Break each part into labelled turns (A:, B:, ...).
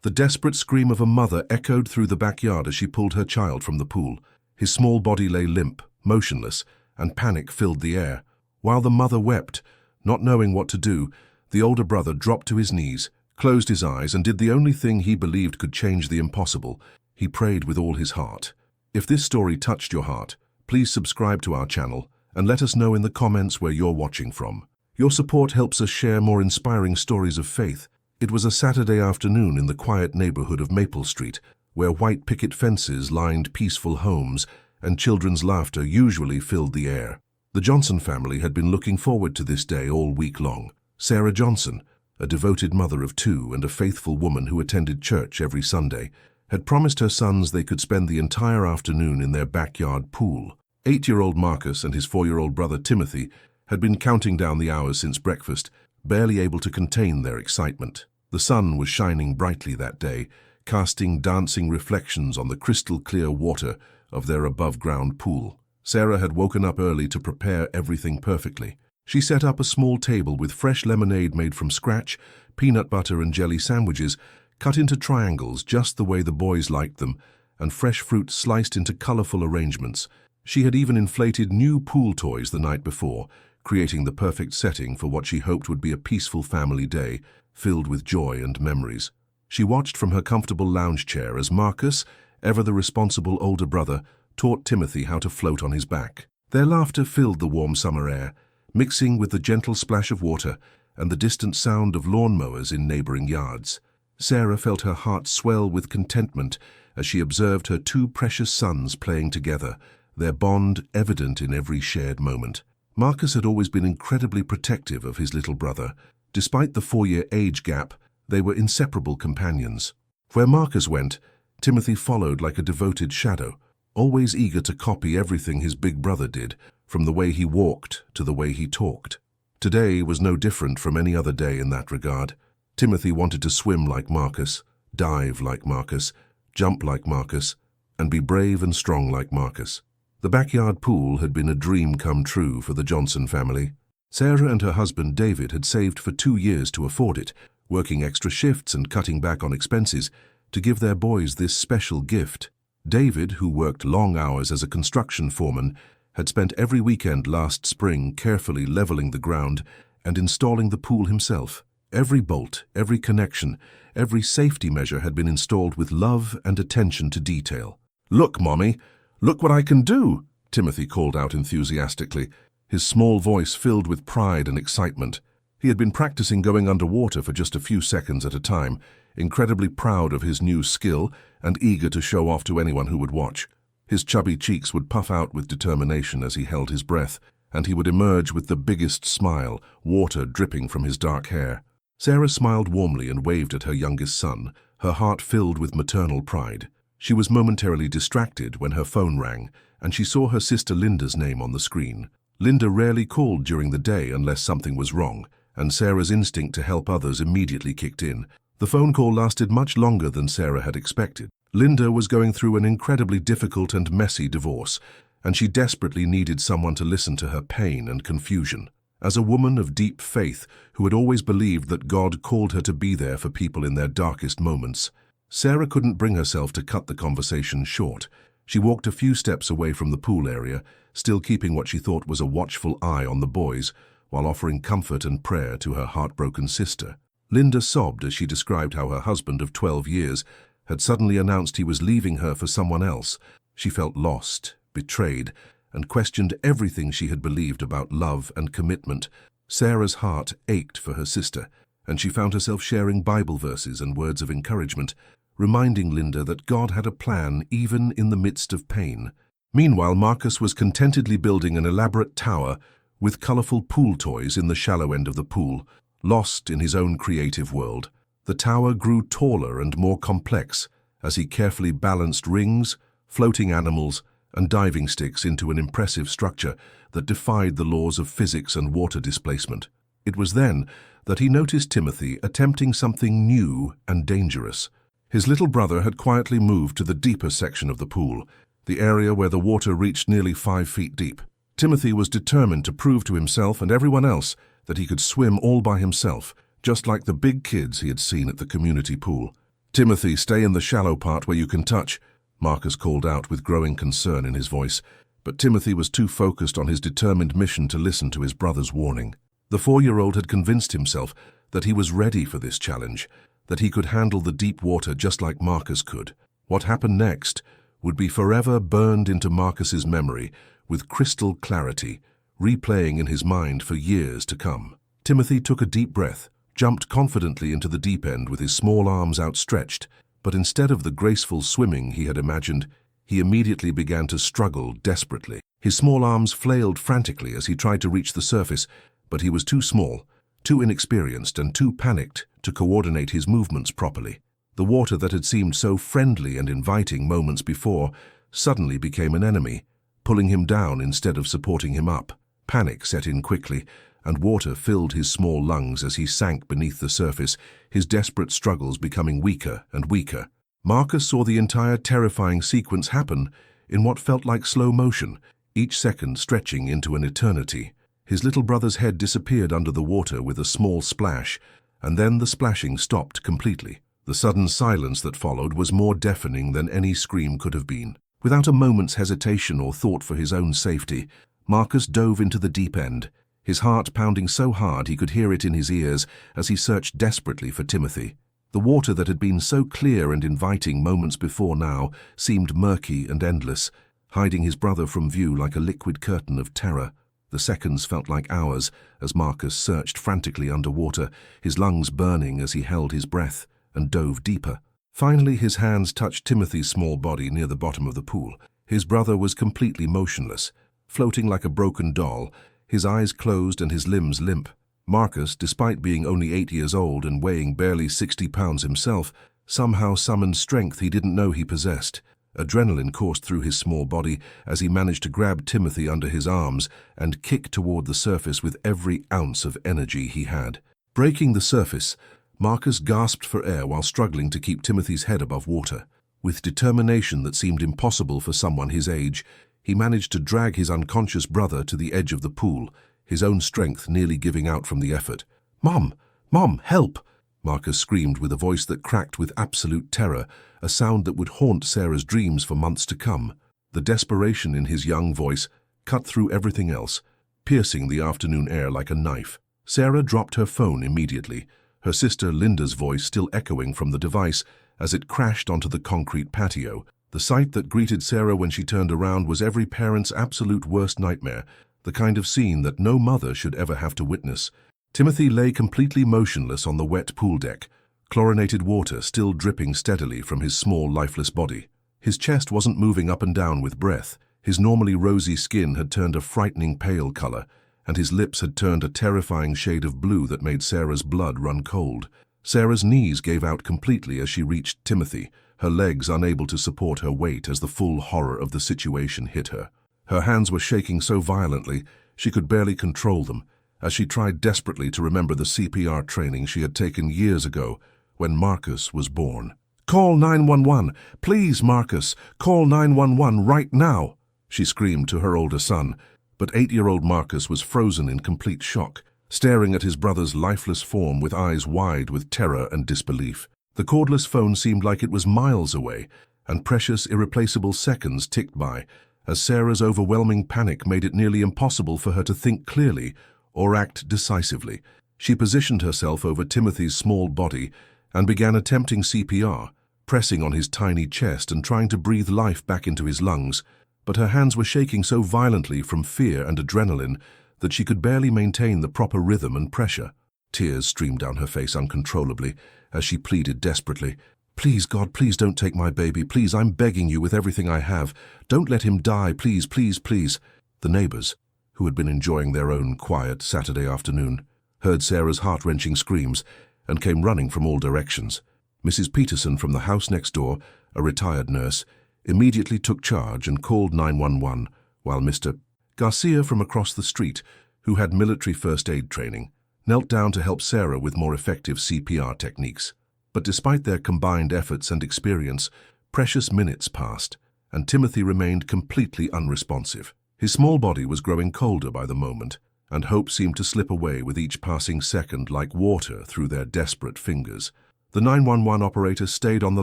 A: The desperate scream of a mother echoed through the backyard as she pulled her child from the pool. His small body lay limp, motionless, and panic filled the air. While the mother wept, not knowing what to do, the older brother dropped to his knees, closed his eyes, and did the only thing he believed could change the impossible. He prayed with all his heart. If this story touched your heart, please subscribe to our channel and let us know in the comments where you're watching from. Your support helps us share more inspiring stories of faith. It was a Saturday afternoon in the quiet neighborhood of Maple Street, where white picket fences lined peaceful homes and children's laughter usually filled the air. The Johnson family had been looking forward to this day all week long. Sarah Johnson, a devoted mother of two and a faithful woman who attended church every Sunday, had promised her sons they could spend the entire afternoon in their backyard pool. 8-year-old Marcus and his 4-year-old brother Timothy had been counting down the hours since breakfast, barely able to contain their excitement. The sun was shining brightly that day, casting dancing reflections on the crystal-clear water of their above-ground pool. Sarah had woken up early to prepare everything perfectly. She set up a small table with fresh lemonade made from scratch, peanut butter and jelly sandwiches cut into triangles just the way the boys liked them, and fresh fruit sliced into colorful arrangements. She had even inflated new pool toys the night before, creating the perfect setting for what she hoped would be a peaceful family day, filled with joy and memories. She watched from her comfortable lounge chair as Marcus, ever the responsible older brother, taught Timothy how to float on his back. Their laughter filled the warm summer air, mixing with the gentle splash of water and the distant sound of lawnmowers in neighboring yards. Sarah felt her heart swell with contentment as she observed her two precious sons playing together, their bond evident in every shared moment. Marcus had always been incredibly protective of his little brother. Despite the 4-year age gap, they were inseparable companions. Where Marcus went, Timothy followed like a devoted shadow, always eager to copy everything his big brother did, from the way he walked to the way he talked. Today was no different from any other day in that regard. Timothy wanted to swim like Marcus, dive like Marcus, jump like Marcus, and be brave and strong like Marcus. The backyard pool had been a dream come true for the Johnson family. Sarah and her husband David had saved for 2 years to afford it, working extra shifts and cutting back on expenses to give their boys this special gift. David, who worked long hours as a construction foreman, had spent every weekend last spring carefully leveling the ground and installing the pool himself. Every bolt, every connection, every safety measure had been installed with love and attention to detail. "Look, Mommy! Look what I can do!" Timothy called out enthusiastically, his small voice filled with pride and excitement. He had been practicing going underwater for just a few seconds at a time, incredibly proud of his new skill and eager to show off to anyone who would watch. His chubby cheeks would puff out with determination as he held his breath, and he would emerge with the biggest smile, water dripping from his dark hair. Sarah smiled warmly and waved at her youngest son, her heart filled with maternal pride. She was momentarily distracted when her phone rang, and she saw her sister Linda's name on the screen. Linda rarely called during the day unless something was wrong, and Sarah's instinct to help others immediately kicked in. The phone call lasted much longer than Sarah had expected. Linda was going through an incredibly difficult and messy divorce, and she desperately needed someone to listen to her pain and confusion. As a woman of deep faith who had always believed that God called her to be there for people in their darkest moments, Sarah couldn't bring herself to cut the conversation short. She walked a few steps away from the pool area, still keeping what she thought was a watchful eye on the boys, while offering comfort and prayer to her heartbroken sister. Linda sobbed as she described how her husband of 12 years had suddenly announced he was leaving her for someone else. She felt lost, betrayed, and questioned everything she had believed about love and commitment. Sarah's heart ached for her sister, and she found herself sharing Bible verses and words of encouragement, reminding Linda that God had a plan even in the midst of pain. Meanwhile, Marcus was contentedly building an elaborate tower with colorful pool toys in the shallow end of the pool, lost in his own creative world. The tower grew taller and more complex as he carefully balanced rings, floating animals, and diving sticks into an impressive structure that defied the laws of physics and water displacement. It was then that he noticed Timothy attempting something new and dangerous. His little brother had quietly moved to the deeper section of the pool, the area where the water reached nearly 5 feet deep. Timothy was determined to prove to himself and everyone else that he could swim all by himself, just like the big kids he had seen at the community pool. "Timothy, stay in the shallow part where you can touch," Marcus called out with growing concern in his voice. But Timothy was too focused on his determined mission to listen to his brother's warning. The 4-year-old had convinced himself that he was ready for this challenge, that he could handle the deep water just like Marcus could. What happened next would be forever burned into Marcus's memory with crystal clarity, replaying in his mind for years to come. Timothy took a deep breath, jumped confidently into the deep end with his small arms outstretched, but instead of the graceful swimming he had imagined, he immediately began to struggle desperately. His small arms flailed frantically as he tried to reach the surface, but he was too small, too inexperienced, and too panicked to coordinate his movements properly. The water that had seemed so friendly and inviting moments before suddenly became an enemy, pulling him down instead of supporting him up. Panic set in quickly, and water filled his small lungs as he sank beneath the surface, his desperate struggles becoming weaker and weaker. Marcus saw the entire terrifying sequence happen in what felt like slow motion, each second stretching into an eternity. His little brother's head disappeared under the water with a small splash, and then the splashing stopped completely. The sudden silence that followed was more deafening than any scream could have been. Without a moment's hesitation or thought for his own safety, Marcus dove into the deep end, his heart pounding so hard he could hear it in his ears as he searched desperately for Timothy. The water that had been so clear and inviting moments before now seemed murky and endless, hiding his brother from view like a liquid curtain of terror. The seconds felt like hours as Marcus searched frantically underwater, his lungs burning as he held his breath and dove deeper. Finally, his hands touched Timothy's small body near the bottom of the pool. His brother was completely motionless, floating like a broken doll, his eyes closed and his limbs limp. Marcus, despite being only 8 years old and weighing barely 60 pounds himself, somehow summoned strength he didn't know he possessed. Adrenaline coursed through his small body as he managed to grab Timothy under his arms and kick toward the surface with every ounce of energy he had. Breaking the surface, Marcus gasped for air while struggling to keep Timothy's head above water. With determination that seemed impossible for someone his age, he managed to drag his unconscious brother to the edge of the pool, his own strength nearly giving out from the effort. "Mom! Mom, help!" Marcus screamed with a voice that cracked with absolute terror, a sound that would haunt Sarah's dreams for months to come. The desperation in his young voice cut through everything else, piercing the afternoon air like a knife. Sarah dropped her phone immediately, her sister Linda's voice still echoing from the device as it crashed onto the concrete patio. The sight that greeted Sarah when she turned around was every parent's absolute worst nightmare, the kind of scene that no mother should ever have to witness. Timothy lay completely motionless on the wet pool deck, chlorinated water still dripping steadily from his small, lifeless body. His chest wasn't moving up and down with breath. His normally rosy skin had turned a frightening pale color, and his lips had turned a terrifying shade of blue that made Sarah's blood run cold. Sarah's knees gave out completely as she reached Timothy, her legs unable to support her weight as the full horror of the situation hit her. Her hands were shaking so violently she could barely control them, as she tried desperately to remember the CPR training she had taken years ago when Marcus was born. "Call 911! Please, Marcus! Call 911 right now!" she screamed to her older son, but 8-year-old Marcus was frozen in complete shock, staring at his brother's lifeless form with eyes wide with terror and disbelief. The cordless phone seemed like it was miles away, and precious, irreplaceable seconds ticked by, as Sarah's overwhelming panic made it nearly impossible for her to think clearly or act decisively. She positioned herself over Timothy's small body and began attempting CPR, pressing on his tiny chest and trying to breathe life back into his lungs, but her hands were shaking so violently from fear and adrenaline that she could barely maintain the proper rhythm and pressure. Tears streamed down her face uncontrollably as she pleaded desperately, "Please, God, please don't take my baby. Please, I'm begging you with everything I have. Don't let him die. Please, please, please." The neighbors, who had been enjoying their own quiet Saturday afternoon, heard Sarah's heart-wrenching screams and came running from all directions. Mrs. Peterson from the house next door, a retired nurse, immediately took charge and called 911, while Mr. Garcia from across the street, who had military first aid training, knelt down to help Sarah with more effective CPR techniques. But despite their combined efforts and experience, precious minutes passed, and Timothy remained completely unresponsive. His small body was growing colder by the moment, and hope seemed to slip away with each passing second like water through their desperate fingers. The 911 operator stayed on the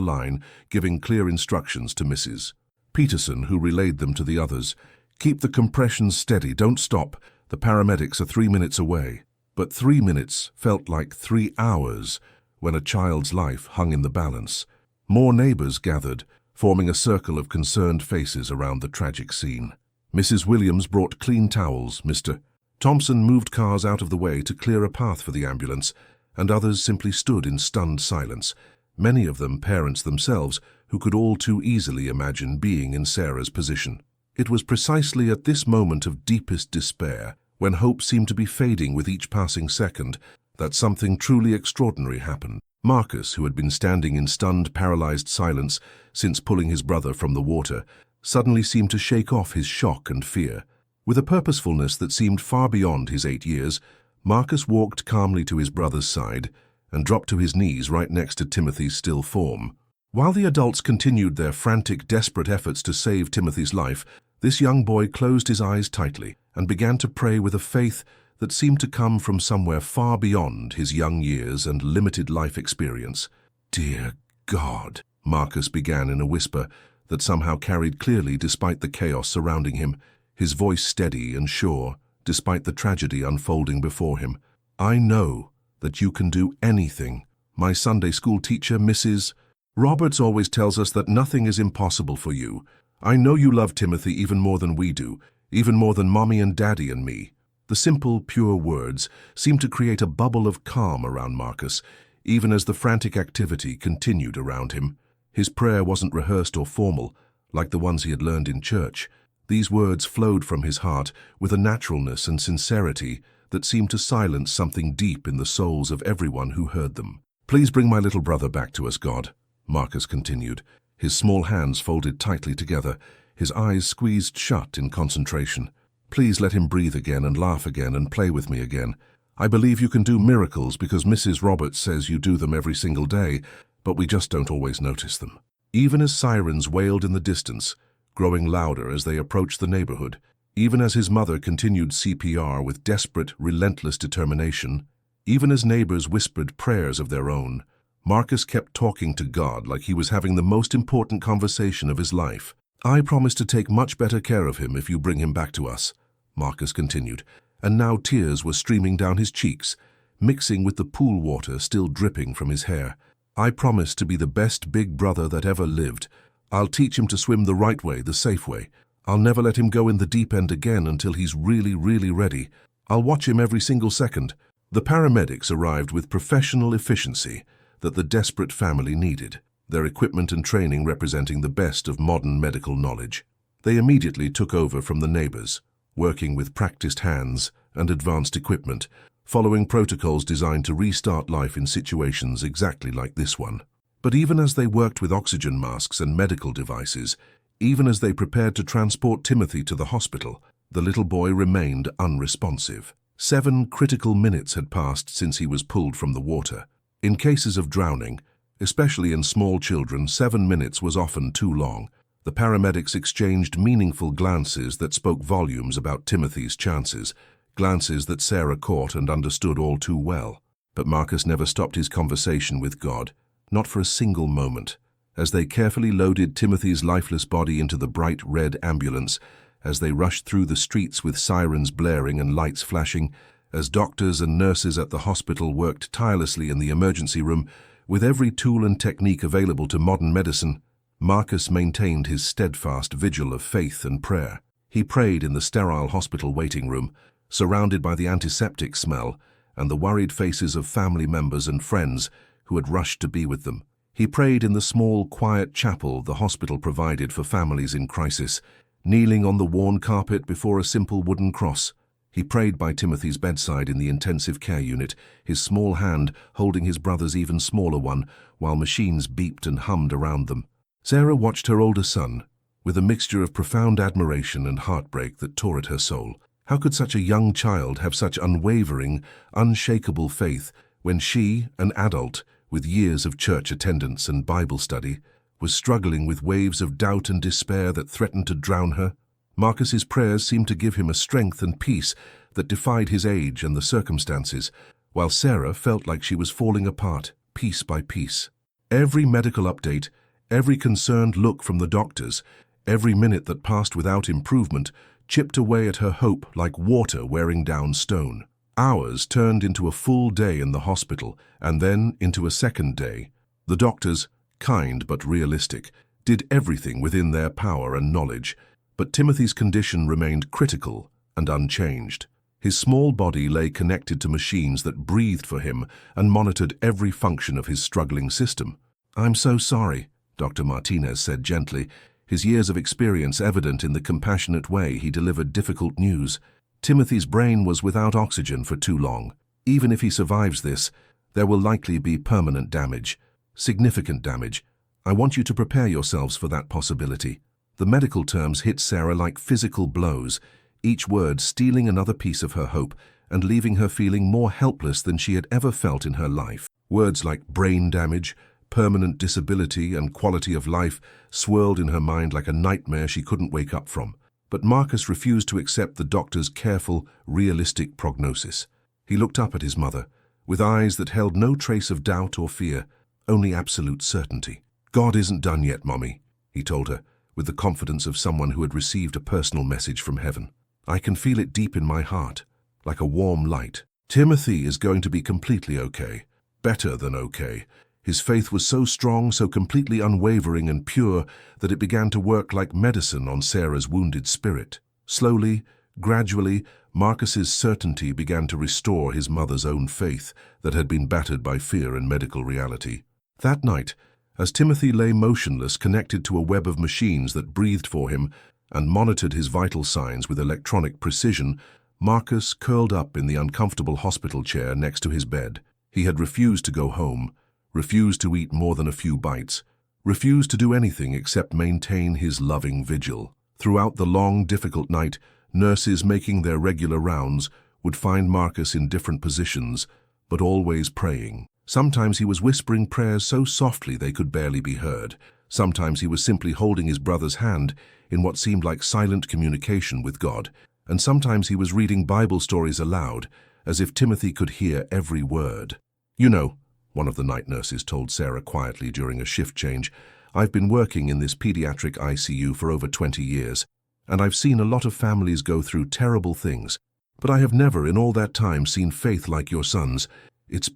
A: line, giving clear instructions to Mrs. Peterson, who relayed them to the others. "Keep the compressions steady, don't stop. The paramedics are 3 minutes away." But 3 minutes felt like 3 hours when a child's life hung in the balance. More neighbors gathered, forming a circle of concerned faces around the tragic scene. Mrs. Williams brought clean towels. Mr. Thompson moved cars out of the way to clear a path for the ambulance, and others simply stood in stunned silence, many of them parents themselves who could all too easily imagine being in Sarah's position. It was precisely at this moment of deepest despair, when hope seemed to be fading with each passing second, that something truly extraordinary happened. Marcus, who had been standing in stunned, paralyzed silence since pulling his brother from the water, suddenly seemed to shake off his shock and fear. With a purposefulness that seemed far beyond his 8 years, Marcus walked calmly to his brother's side and dropped to his knees right next to Timothy's still form. While the adults continued their frantic, desperate efforts to save Timothy's life, this young boy closed his eyes tightly and began to pray with a faith that seemed to come from somewhere far beyond his young years and limited life experience. "Dear God," Marcus began in a whisper that somehow carried clearly despite the chaos surrounding him, his voice steady and sure despite the tragedy unfolding before him. "I know that you can do anything. My Sunday school teacher, Mrs. Roberts, always tells us that nothing is impossible for you. I know you love Timothy even more than we do, even more than Mommy and Daddy and me." The simple, pure words seemed to create a bubble of calm around Marcus, even as the frantic activity continued around him. His prayer wasn't rehearsed or formal, like the ones he had learned in church. These words flowed from his heart with a naturalness and sincerity that seemed to silence something deep in the souls of everyone who heard them. "Please bring my little brother back to us, God," Marcus continued, his small hands folded tightly together, his eyes squeezed shut in concentration. "Please let him breathe again and laugh again and play with me again. I believe you can do miracles because Mrs. Roberts says you do them every single day, but we just don't always notice them." Even as sirens wailed in the distance, growing louder as they approached the neighborhood, even as his mother continued CPR with desperate, relentless determination, even as neighbors whispered prayers of their own, Marcus kept talking to God like he was having the most important conversation of his life. "I promise to take much better care of him if you bring him back to us," Marcus continued, and now tears were streaming down his cheeks, mixing with the pool water still dripping from his hair. "I promise to be the best big brother that ever lived. I'll teach him to swim the right way, the safe way. I'll never let him go in the deep end again until he's really, really ready. I'll watch him every single second." The paramedics arrived with professional efficiency that the desperate family needed, their equipment and training representing the best of modern medical knowledge. They immediately took over from the neighbors, working with practiced hands and advanced equipment, following protocols designed to restart life in situations exactly like this one. But even as they worked with oxygen masks and medical devices, even as they prepared to transport Timothy to the hospital, the little boy remained unresponsive. 7 critical minutes had passed since he was pulled from the water. In cases of drowning, especially in small children, 7 minutes was often too long. The paramedics exchanged meaningful glances that spoke volumes about Timothy's chances, glances that Sarah caught and understood all too well. But Marcus never stopped his conversation with God, not for a single moment. As they carefully loaded Timothy's lifeless body into the bright red ambulance, as they rushed through the streets with sirens blaring and lights flashing, as doctors and nurses at the hospital worked tirelessly in the emergency room, with every tool and technique available to modern medicine, Marcus maintained his steadfast vigil of faith and prayer. He prayed in the sterile hospital waiting room, surrounded by the antiseptic smell and the worried faces of family members and friends who had rushed to be with them. He prayed in the small, quiet chapel the hospital provided for families in crisis, kneeling on the worn carpet before a simple wooden cross. He prayed by Timothy's bedside in the intensive care unit, his small hand holding his brother's even smaller one, while machines beeped and hummed around them. Sarah watched her older son, with a mixture of profound admiration and heartbreak that tore at her soul. How could such a young child have such unwavering, unshakable faith when she, an adult, with years of church attendance and Bible study, was struggling with waves of doubt and despair that threatened to drown her? Marcus's prayers seemed to give him a strength and peace that defied his age and the circumstances, while Sarah felt like she was falling apart, piece by piece. Every medical update, every concerned look from the doctors, every minute that passed without improvement chipped away at her hope like water wearing down stone. Hours turned into a full day in the hospital, and then into a second day. The doctors, kind but realistic, did everything within their power and knowledge, but Timothy's condition remained critical and unchanged. His small body lay connected to machines that breathed for him and monitored every function of his struggling system. "I'm so sorry," Dr. Martinez said gently, his years of experience evident in the compassionate way he delivered difficult news. "Timothy's brain was without oxygen for too long. Even if he survives this, there will likely be permanent damage, significant damage. I want you to prepare yourselves for that possibility." The medical terms hit Sarah like physical blows, each word stealing another piece of her hope and leaving her feeling more helpless than she had ever felt in her life. Words like brain damage, permanent disability, and quality of life swirled in her mind like a nightmare she couldn't wake up from. But Marcus refused to accept the doctor's careful, realistic prognosis. He looked up at his mother, with eyes that held no trace of doubt or fear, only absolute certainty. "God isn't done yet, Mommy," he told her, with the confidence of someone who had received a personal message from heaven. "I can feel it deep in my heart, like a warm light. Timothy is going to be completely okay, better than okay." His faith was so strong, so completely unwavering and pure, that it began to work like medicine on Sarah's wounded spirit. Slowly, gradually, Marcus's certainty began to restore his mother's own faith that had been battered by fear and medical reality. That night, as Timothy lay motionless, connected to a web of machines that breathed for him and monitored his vital signs with electronic precision, Marcus curled up in the uncomfortable hospital chair next to his bed. He had refused to go home, refused to eat more than a few bites, refused to do anything except maintain his loving vigil. Throughout the long, difficult night, nurses making their regular rounds would find Marcus in different positions, but always praying. Sometimes he was whispering prayers so softly they could barely be heard. Sometimes he was simply holding his brother's hand in what seemed like silent communication with God. And sometimes he was reading Bible stories aloud, as if Timothy could hear every word. "You know," one of the night nurses told Sarah quietly during a shift change, "I've been working in this pediatric ICU for over 20 years, and I've seen a lot of families go through terrible things, but I have never in all that time seen faith like your son's. It's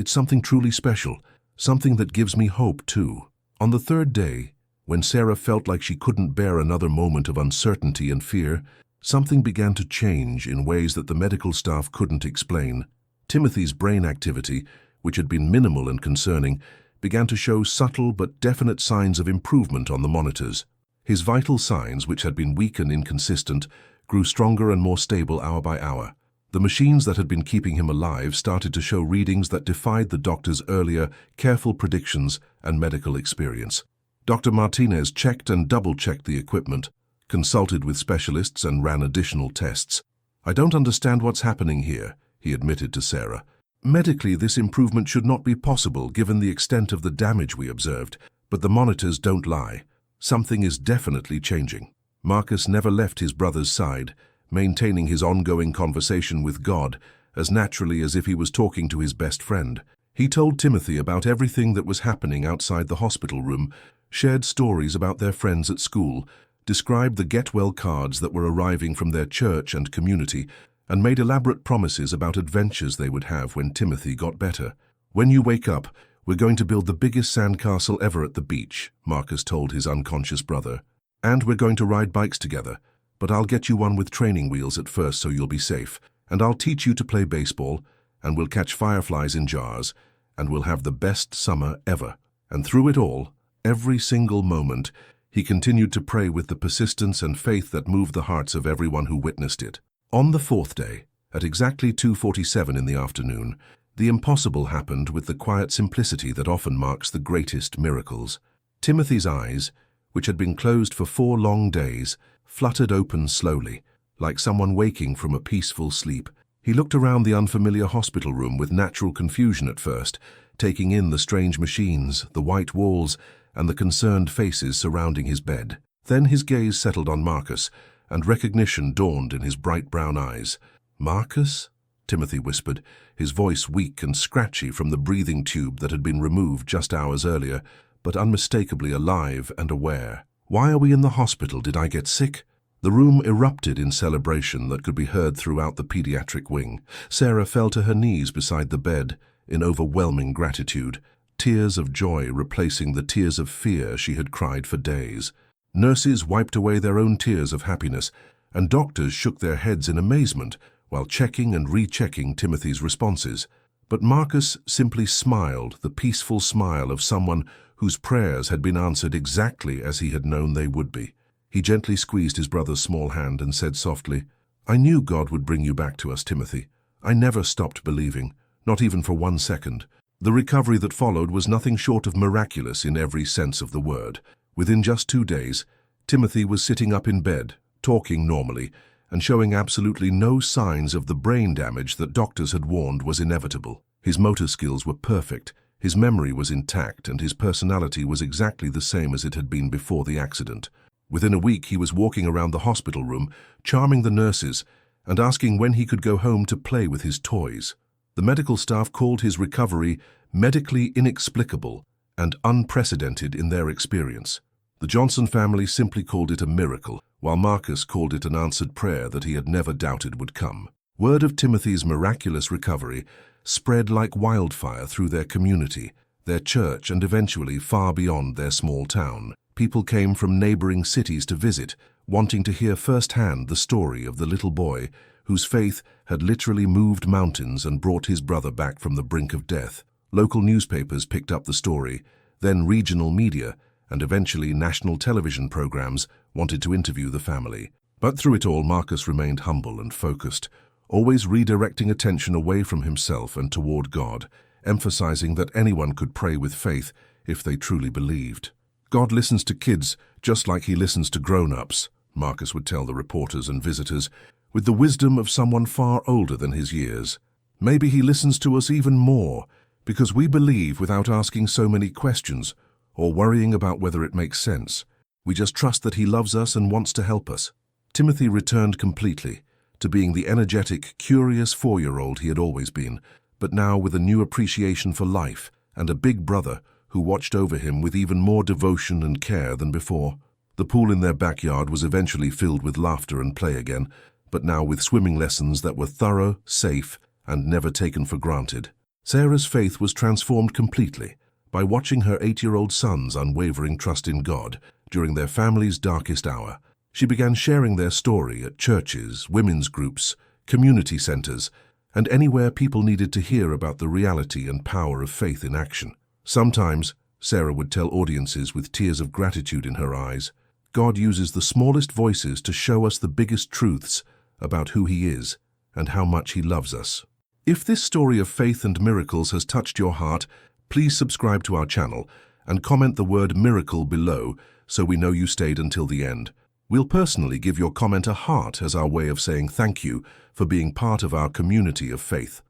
A: something truly special, something that gives me hope too." On the third day, when Sarah felt like she couldn't bear another moment of uncertainty and fear, something began to change in ways that the medical staff couldn't explain. Timothy's brain activity, which had been minimal and concerning, began to show subtle but definite signs of improvement on the monitors. His vital signs, which had been weak and inconsistent, grew stronger and more stable hour by hour. The machines that had been keeping him alive started to show readings that defied the doctor's earlier, careful predictions and medical experience. Dr. Martinez checked and double-checked the equipment, consulted with specialists and ran additional tests. "I don't understand what's happening here," he admitted to Sarah. "Medically, this improvement should not be possible given the extent of the damage we observed, but the monitors don't lie. Something is definitely changing." Marcus never left his brother's side, maintaining his ongoing conversation with God as naturally as if he was talking to his best friend. He told Timothy about everything that was happening outside the hospital room, shared stories about their friends at school, described the get-well cards that were arriving from their church and community, and made elaborate promises about adventures they would have when Timothy got better. "When you wake up, we're going to build the biggest sandcastle ever at the beach," Marcus told his unconscious brother. "And we're going to ride bikes together, but I'll get you one with training wheels at first so you'll be safe. And I'll teach you to play baseball, and we'll catch fireflies in jars, and we'll have the best summer ever." And through it all, every single moment, he continued to pray with the persistence and faith that moved the hearts of everyone who witnessed it. On the fourth day, at exactly 2:47 in the afternoon, the impossible happened with the quiet simplicity that often marks the greatest miracles. Timothy's eyes, which had been closed for 4 long days, fluttered open slowly, like someone waking from a peaceful sleep. He looked around the unfamiliar hospital room with natural confusion at first, taking in the strange machines, the white walls, and the concerned faces surrounding his bed. Then his gaze settled on Marcus, and recognition dawned in his bright brown eyes. "Marcus?" Timothy whispered, his voice weak and scratchy from the breathing tube that had been removed just hours earlier, but unmistakably alive and aware. "Why are we in the hospital? Did I get sick?" The room erupted in celebration that could be heard throughout the pediatric wing. Sarah fell to her knees beside the bed in overwhelming gratitude, tears of joy replacing the tears of fear she had cried for days. Nurses wiped away their own tears of happiness, and doctors shook their heads in amazement while checking and rechecking Timothy's responses. But Marcus simply smiled, the peaceful smile of someone whose prayers had been answered exactly as he had known they would be. He gently squeezed his brother's small hand and said softly, "I knew God would bring you back to us, Timothy. I never stopped believing, not even for 1 second." The recovery that followed was nothing short of miraculous in every sense of the word. Within just 2 days, Timothy was sitting up in bed, talking normally, and showing absolutely no signs of the brain damage that doctors had warned was inevitable. His motor skills were perfect, his memory was intact, and his personality was exactly the same as it had been before the accident. Within a week, he was walking around the hospital room, charming the nurses, and asking when he could go home to play with his toys. The medical staff called his recovery medically inexplicable and unprecedented in their experience. The Johnson family simply called it a miracle, while Marcus called it an answered prayer that he had never doubted would come. Word of Timothy's miraculous recovery spread like wildfire through their community, their church, and eventually far beyond their small town. People came from neighboring cities to visit, wanting to hear firsthand the story of the little boy whose faith had literally moved mountains and brought his brother back from the brink of death. Local newspapers picked up the story, then regional media, and eventually national television programs wanted to interview the family. But through it all, Marcus remained humble and focused, always redirecting attention away from himself and toward God, emphasizing that anyone could pray with faith if they truly believed. "God listens to kids just like he listens to grown-ups," Marcus would tell the reporters and visitors, with the wisdom of someone far older than his years. "Maybe he listens to us even more, because we believe without asking so many questions or worrying about whether it makes sense. We just trust that he loves us and wants to help us." Timothy returned completely to being the energetic, curious 4-year-old he had always been, but now with a new appreciation for life and a big brother who watched over him with even more devotion and care than before. The pool in their backyard was eventually filled with laughter and play again, but now with swimming lessons that were thorough, safe, and never taken for granted. Sarah's faith was transformed completely by watching her 8-year-old son's unwavering trust in God during their family's darkest hour. She began sharing their story at churches, women's groups, community centers, and anywhere people needed to hear about the reality and power of faith in action. Sometimes, Sarah would tell audiences with tears of gratitude in her eyes, God uses the smallest voices to show us the biggest truths about who He is and how much He loves us. If this story of faith and miracles has touched your heart, please subscribe to our channel and comment the word miracle below so we know you stayed until the end. We'll personally give your comment a heart as our way of saying thank you for being part of our community of faith.